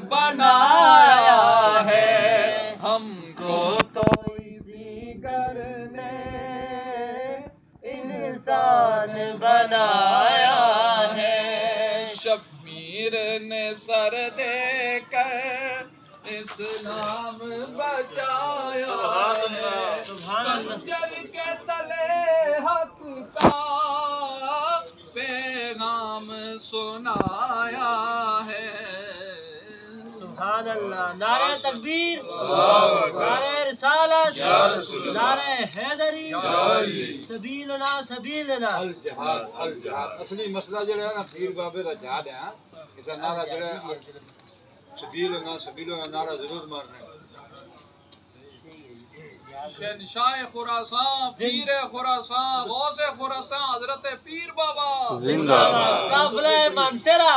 بنایا ہے ہم کو تو اسی گھر نے انسان بنایا ہے شبیر نے سر دے کر اسلام بچایا ہے خنجر کے تلے حق کا پیغام سنایا ہے سبحان اللہ نعرہ تکبیر نعرہ رسالت نعرہ حیدری سبیلنا سبیلنا الجہاد الجہاد اصلی مسئلہ جڑا ہے نا پیر بابے دا جہاد ہے اس کا نعرہ جڑا ہے سبیلنا سبیلنا نعرہ ضرور مارنا ہے شہنشاہ خراسان پیر خراسان غوث خراسان حضرت پیر بابا قافلہ منصرہ